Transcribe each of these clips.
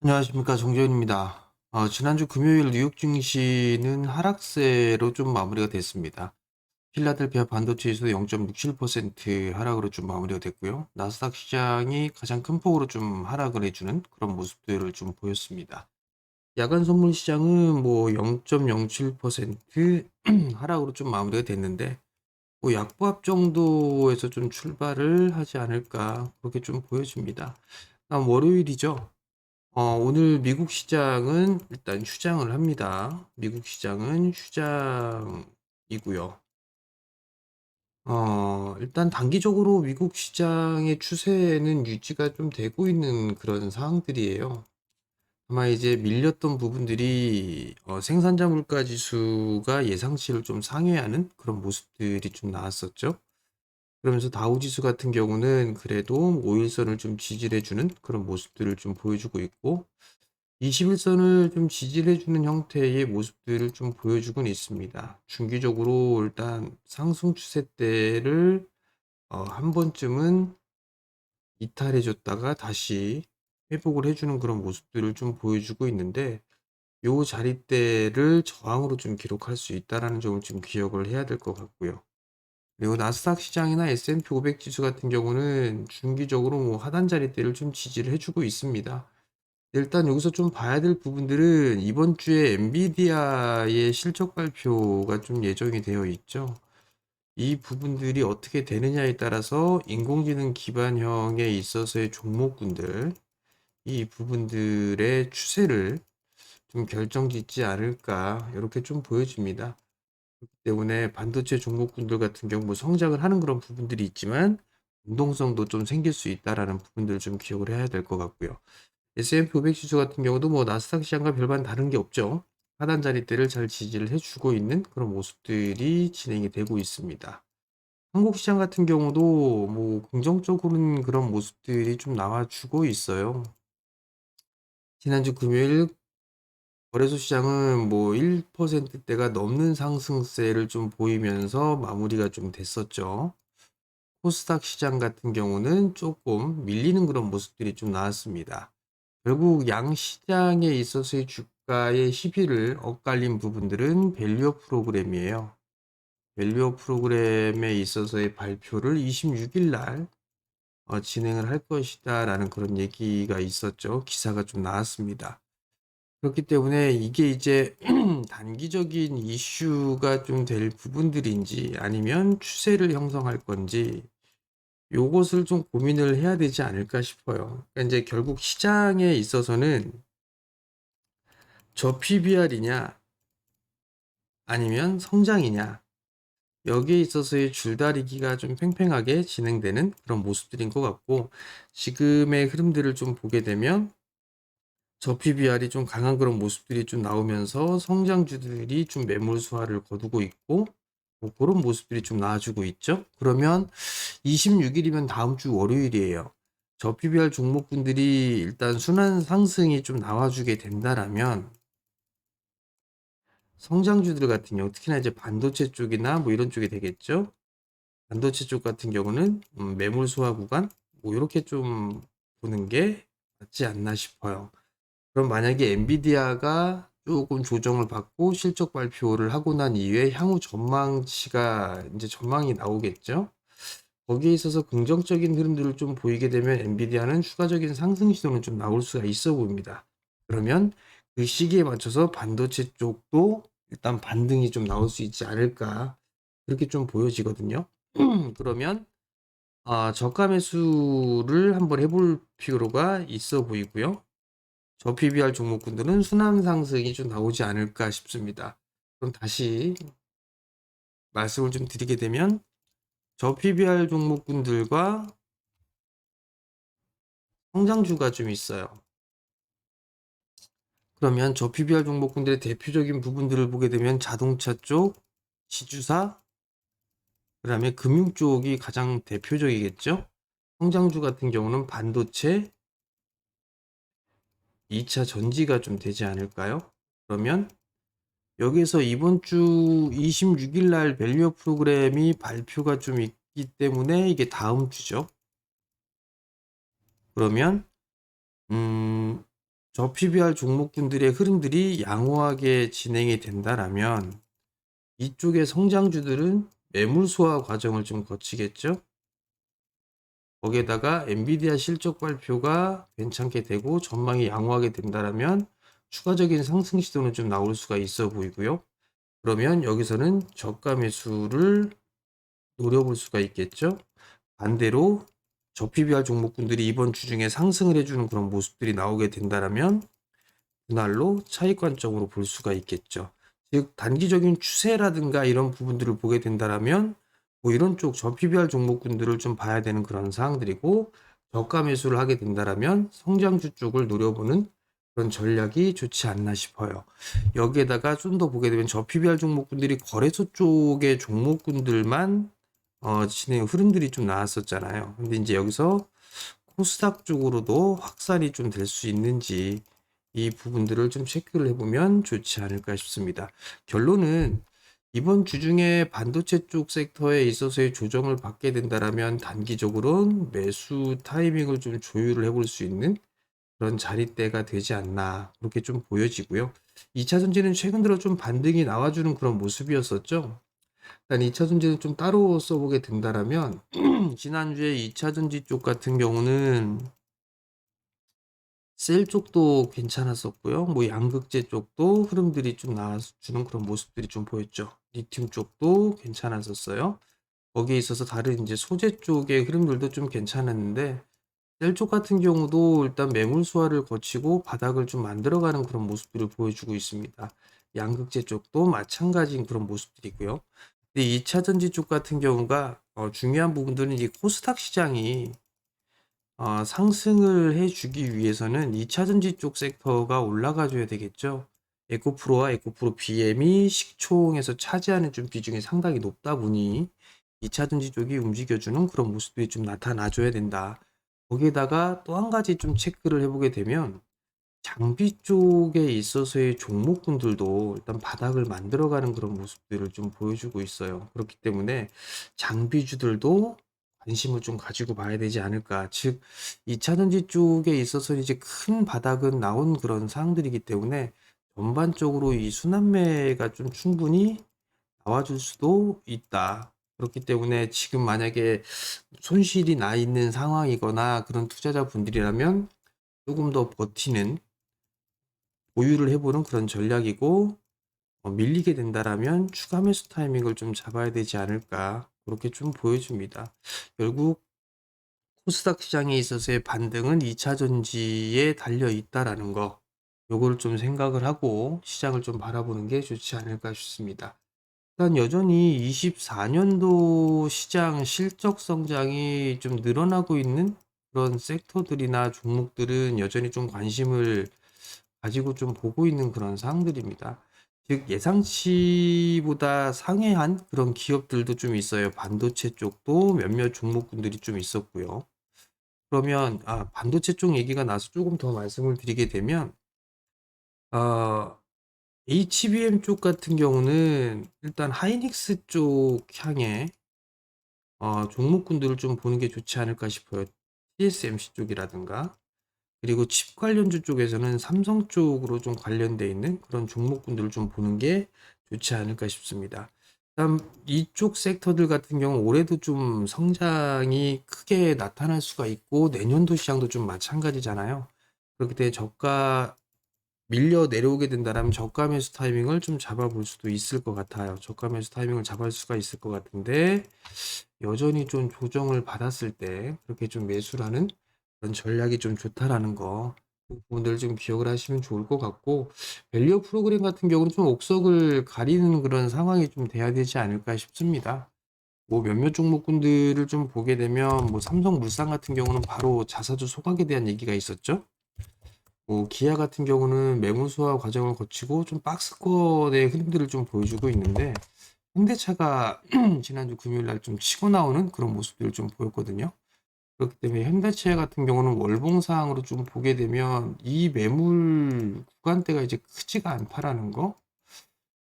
안녕하십니까, 정재윤입니다. 지난주 금요일 뉴욕 증시는 하락세로 좀 마무리가 됐습니다. 필라델피아 반도체 지수 0.67% 하락으로 좀 마무리가 됐고요. 나스닥 시장이 가장 큰 폭으로 좀 하락을 해주는 그런 모습들을 좀 보였습니다. 야간 선물 시장은 뭐 0.07% 하락으로 좀 마무리가 됐는데, 뭐 약보합 정도에서 좀 출발을 하지 않을까 그렇게 좀 보여집니다. 다음 월요일이죠. 오늘 미국 시장은 일단 휴장을 합니다. 미국 시장은 휴장이고요. 일단 단기적으로 미국 시장의 추세는 유지가 좀 되고 있는 그런 상황들이에요. 아마 이제 밀렸던 부분들이 생산자 물가 지수가 예상치를 좀 상회하는 그런 모습들이 좀 나왔었죠. 그러면서 다우 지수 같은 경우는 그래도 5일선을 좀 지지해주는 그런 모습들을 좀 보여주고 있고, 21선을 좀 지지해 주는 형태의 모습들을 좀 보여주곤 있습니다. 중기적으로 일단 상승 추세대를 한 번쯤은 이탈해 줬다가 다시 회복을 해 주는 그런 모습들을 좀 보여주고 있는데, 요 자리대를 저항으로 좀 기록할 수 있다라는 점을 좀 기억을 해야 될 것 같고요. 그리고 나스닥 시장이나 S&P 500 지수 같은 경우는 중기적으로 뭐 하단 자리대를 좀 지지를 해 주고 있습니다. 일단 여기서 좀 봐야 될 부분들은 이번 주에 엔비디아의 실적 발표가 좀 예정이 되어 있죠. 이 부분들이 어떻게 되느냐에 따라서 인공지능 기반형에 있어서의 종목군들, 이 부분들의 추세를 좀 결정짓지 않을까, 이렇게 좀 보여집니다. 그렇기 때문에 반도체 종목군들 같은 경우 뭐 성장을 하는 그런 부분들이 있지만, 운동성도 좀 생길 수 있다라는 부분들을 좀 기억을 해야 될 것 같고요. S&P 500 지수 같은 경우도 뭐 나스닥 시장과 별반 다른 게 없죠. 하단 자리대를 잘 지지를 해주고 있는 그런 모습들이 진행이 되고 있습니다. 한국 시장 같은 경우도 뭐 긍정적으로는 그런 모습들이 좀 나와주고 있어요. 지난주 금요일 거래소 시장은 뭐 1%대가 넘는 상승세를 좀 보이면서 마무리가 좀 됐었죠. 코스닥 시장 같은 경우는 조금 밀리는 그런 모습들이 좀 나왔습니다. 결국 양시장에 있어서의 주가의 시비를 엇갈린 부분들은 밸류어 프로그램이에요. 밸류어 프로그램에 있어서의 발표를 26일 날 진행을 할 것이다 라는 그런 얘기가 있었죠. 기사가 좀 나왔습니다. 그렇기 때문에 이게 이제 단기적인 이슈가 좀 될 부분들인지 아니면 추세를 형성할 건지 요것을 좀 고민을 해야 되지 않을까 싶어요. 그러니까 이제 결국 시장에 있어서는 저 PBR이냐 아니면 성장이냐, 여기에 있어서의 줄다리기가 좀 팽팽하게 진행되는 그런 모습들인 것 같고, 지금의 흐름들을 좀 보게 되면 저 PBR이 좀 강한 그런 모습들이 좀 나오면서 성장주들이 좀 매물 수하를 거두고 있고, 뭐 그런 모습들이 좀 나와주고 있죠. 그러면 26일이면 다음 주 월요일이에요. 저 PBR 종목군들이 일단 순환 상승이 좀 나와주게 된다라면 성장주들 같은 경우, 특히나 이제 반도체 쪽이나 뭐 이런 쪽이 되겠죠. 반도체 쪽 같은 경우는 매물 소화 구간 뭐 이렇게 좀 보는 게 맞지 않나 싶어요. 그럼 만약에 엔비디아가 조금 조정을 받고 실적 발표를 하고 난 이후에 향후 전망치가 이제 전망이 나오겠죠. 거기에 있어서 긍정적인 흐름들을 좀 보이게 되면 엔비디아는 추가적인 상승 시도는 좀 나올 수가 있어 보입니다. 그러면 그 시기에 맞춰서 반도체 쪽도 일단 반등이 좀 나올 수 있지 않을까 그렇게 좀 보여지거든요. 그러면 저가 매수를 한번 해볼 필요가 있어 보이고요. 저 PBR 종목군들은 순환 상승이 좀 나오지 않을까 싶습니다. 그럼 다시 말씀을 좀 드리게 되면 저 PBR 종목군들과 성장주가 좀 있어요. 그러면 저 PBR 종목군들의 대표적인 부분들을 보게 되면 자동차 쪽, 지주사, 그다음에 금융 쪽이 가장 대표적이겠죠. 성장주 같은 경우는 반도체, 2차 전지가 좀 되지 않을까요? 그러면 여기서 이번 주 26일 날 밸류어 프로그램이 발표가 좀 있기 때문에 이게 다음 주죠. 그러면 음, 저 PBR 종목군들의 흐름들이 양호하게 진행이 된다라면 이쪽의 성장주들은 매물 소화 과정을 좀 거치겠죠. 거기에다가 엔비디아 실적 발표가 괜찮게 되고 전망이 양호하게 된다라면 추가적인 상승 시도는 좀 나올 수가 있어 보이고요. 그러면 여기서는 저가 매수를 노려볼 수가 있겠죠. 반대로 저 PBR 종목군들이 이번 주 중에 상승을 해주는 그런 모습들이 나오게 된다라면 그날로 차익 관점으로 볼 수가 있겠죠. 즉 단기적인 추세라든가 이런 부분들을 보게 된다라면 뭐 이런 쪽 저 PBR 종목군들을 좀 봐야 되는 그런 사항들이고, 저가 매수를 하게 된다라면 성장주 쪽을 노려보는 그런 전략이 좋지 않나 싶어요. 여기에다가 좀 더 보게 되면 저 PBR 종목군들이 거래소 쪽의 종목군들만 진행 흐름들이 좀 나왔었잖아요. 근데 이제 여기서 코스닥 쪽으로도 확산이 좀 될 수 있는지 이 부분들을 좀 체크를 해보면 좋지 않을까 싶습니다. 결론은 이번 주 중에 반도체 쪽 섹터에 있어서의 조정을 받게 된다라면 단기적으로는 매수 타이밍을 좀 조율을 해볼 수 있는 그런 자리대가 되지 않나 그렇게 좀 보여지고요. 2차 전지는 최근 들어 좀 반등이 나와주는 그런 모습이었었죠. 일단 2차 전지는 좀 따로 써보게 된다라면 지난주에 2차 전지 쪽 같은 경우는 셀 쪽도 괜찮았었고요. 뭐 양극재 쪽도 흐름들이 좀 나와주는 그런 모습들이 좀 보였죠. 리튬 쪽도 괜찮았었어요. 거기에 있어서 다른 이제 소재 쪽의 흐름들도 좀 괜찮았는데 셀 쪽 같은 경우도 일단 매물 수화를 거치고 바닥을 좀 만들어가는 그런 모습들을 보여주고 있습니다. 양극재 쪽도 마찬가지인 그런 모습들이고요. 근데 2차 전지 쪽 같은 경우가 중요한 부분들은 이 코스닥 시장이 상승을 해주기 위해서는 2차 전지 쪽 섹터가 올라가줘야 되겠죠. 에코프로와 에코프로 BM이 시총에서 차지하는 좀 비중이 상당히 높다 보니 2차 전지 쪽이 움직여주는 그런 모습들이 좀 나타나줘야 된다. 거기에다가 또 한 가지 좀 체크를 해보게 되면 장비 쪽에 있어서의 종목군들도 일단 바닥을 만들어가는 그런 모습들을 좀 보여주고 있어요. 그렇기 때문에 장비주들도 관심을 좀 가지고 봐야 되지 않을까. 즉, 2차 전지 쪽에 있어서 이제 큰 바닥은 나온 그런 사항들이기 때문에 전반적으로 이 순환매가 좀 충분히 나와줄 수도 있다. 그렇기 때문에 지금 만약에 손실이 나 있는 상황이거나 그런 투자자분들이라면 조금 더 버티는 보유를 해보는 그런 전략이고, 밀리게 된다라면 추가 매수 타이밍을 좀 잡아야 되지 않을까 그렇게 좀 보여줍니다. 결국 코스닥 시장에 있어서의 반등은 2차 전지에 달려 있다라는 거, 요거를 좀 생각을 하고 시장을 좀 바라보는 게 좋지 않을까 싶습니다. 일단 여전히 24년도 시장 실적 성장이 좀 늘어나고 있는 그런 섹터들이나 종목들은 여전히 좀 관심을 가지고 좀 보고 있는 그런 사항들입니다. 즉 예상치보다 상회한 그런 기업들도 좀 있어요. 반도체 쪽도 몇몇 종목군들이 좀 있었고요. 그러면 반도체 쪽 얘기가 나서 조금 더 말씀을 드리게 되면 어, HBM 쪽 같은 경우는 일단 하이닉스 쪽 향해 종목군들을 좀 보는 게 좋지 않을까 싶어요. TSMC 쪽이라든가 그리고 칩 관련주 쪽에서는 삼성 쪽으로 좀 관련돼 있는 그런 종목군들을 좀 보는 게 좋지 않을까 싶습니다. 다음 이쪽 섹터들 같은 경우 올해도 좀 성장이 크게 나타날 수가 있고 내년도 시장도 좀 마찬가지잖아요. 그렇기 때문에 저가 밀려 내려오게 된다면 저가 매수 타이밍을 좀 잡아볼 수도 있을 것 같아요. 저가 매수 타이밍을 잡을 수가 있을 것 같은데 여전히 좀 조정을 받았을 때 그렇게 좀 매수라는 그런 전략이 좀 좋다라는 거, 그 부분들 좀 기억을 하시면 좋을 것 같고, 밸류 프로그램 같은 경우는 좀 옥석을 가리는 그런 상황이 좀 돼야 되지 않을까 싶습니다. 뭐 몇몇 종목군들을 좀 보게 되면 뭐 삼성물산 같은 경우는 바로 자사주 소각에 대한 얘기가 있었죠. 뭐 기아 같은 경우는 매물 소화 과정을 거치고 좀 박스권의 흐름들을 좀 보여주고 있는데 현대차가 지난주 금요일 날 좀 치고 나오는 그런 모습들을 좀 보였거든요. 그렇기 때문에 현대차 같은 경우는 월봉 사항으로 좀 보게 되면 이 매물 구간대가 이제 크지가 않다라는 거,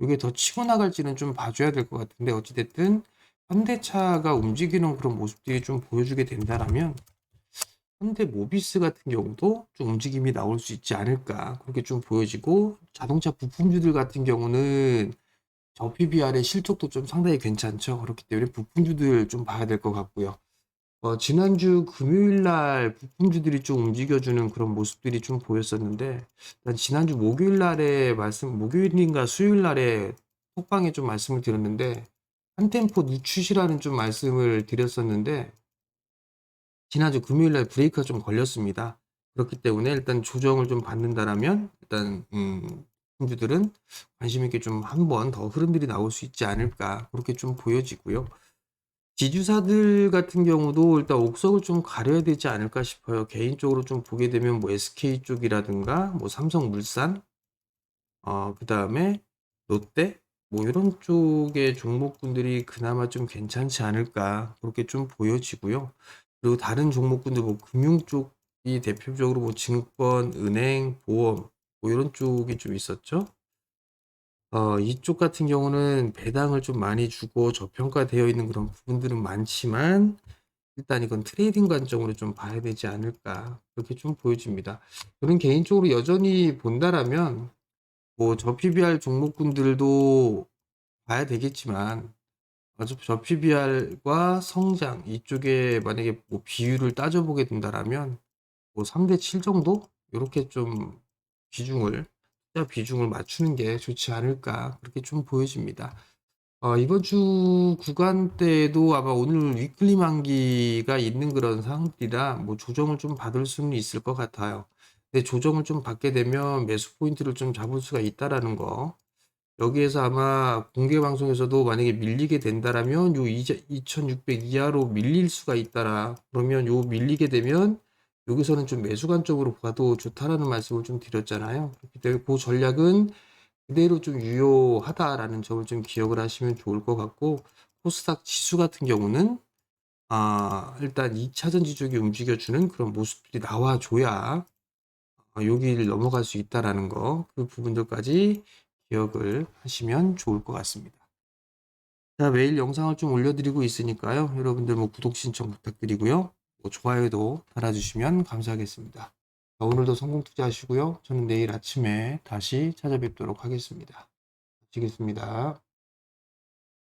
이게 더 치고 나갈지는 좀 봐줘야 될 것 같은데 어찌됐든 현대차가 움직이는 그런 모습들이 좀 보여주게 된다라면 현대모비스 같은 경우도 좀 움직임이 나올 수 있지 않을까 그렇게 좀 보여지고, 자동차 부품주들 같은 경우는 저 PBR의 실적도 좀 상당히 괜찮죠. 그렇기 때문에 부품주들 좀 봐야 될 것 같고요. 지난주 금요일 날 부품주들이 좀 움직여주는 그런 모습들이 좀 보였었는데, 난 지난주 목요일인가 수요일 날에 톡방에 좀 말씀을 드렸는데, 한 템포 늦추시라는 좀 말씀을 드렸었는데, 지난주 금요일 날 브레이크가 좀 걸렸습니다. 그렇기 때문에 일단 조정을 좀 받는다라면, 일단, 주들은 관심 있게 좀 한 번 더 흐름들이 나올 수 있지 않을까, 그렇게 좀 보여지고요. 지주사들 같은 경우도 일단 옥석을 좀 가려야 되지 않을까 싶어요. 개인적으로 좀 보게 되면 뭐 SK 쪽이라든가, 뭐 삼성물산, 그 다음에 롯데, 뭐 이런 쪽의 종목군들이 그나마 좀 괜찮지 않을까, 그렇게 좀 보여지고요. 그리고 다른 종목군들, 뭐 금융 쪽이 대표적으로 뭐 증권, 은행, 보험, 뭐 이런 쪽이 좀 있었죠. 이쪽 같은 경우는 배당을 좀 많이 주고 저평가되어 있는 그런 부분들은 많지만, 일단 이건 트레이딩 관점으로 좀 봐야 되지 않을까, 그렇게 좀 보여집니다. 저는 개인적으로 여전히 본다라면 뭐 저 PBR 종목군들도 봐야 되겠지만, 저 PBR과 성장 이쪽에 만약에 뭐 비율을 따져보게 된다라면 뭐 3대 7 정도? 이렇게 좀 비중을, 투자 비중을 맞추는 게 좋지 않을까, 그렇게 좀 보여집니다. 이번 주 구간대에도 아마 오늘 위클리 만기가 있는 그런 상황이라 뭐 조정을 좀 받을 수는 있을 것 같아요. 근데 조정을 좀 받게 되면 매수 포인트를 좀 잡을 수가 있다라는 거. 여기에서 아마 공개 방송에서도 만약에 밀리게 된다라면 요 2600 이하로 밀릴 수가 있다라. 그러면 요 밀리게 되면 여기서는 좀 매수 관점으로 봐도 좋다라는 말씀을 좀 드렸잖아요. 그렇기 때문에 그 전략은 그대로 좀 유효하다라는 점을 좀 기억을 하시면 좋을 것 같고, 코스닥 지수 같은 경우는 일단 2차 전지 쪽이 움직여주는 그런 모습들이 나와줘야 여기를 넘어갈 수 있다라는 거, 그 부분들까지 기억을 하시면 좋을 것 같습니다. 자, 매일 영상을 좀 올려드리고 있으니까요. 여러분들 뭐 구독 신청 부탁드리고요. 뭐 좋아요도 달아주시면 감사하겠습니다. 자, 오늘도 성공 투자하시고요. 저는 내일 아침에 다시 찾아뵙도록 하겠습니다. 마치겠습니다.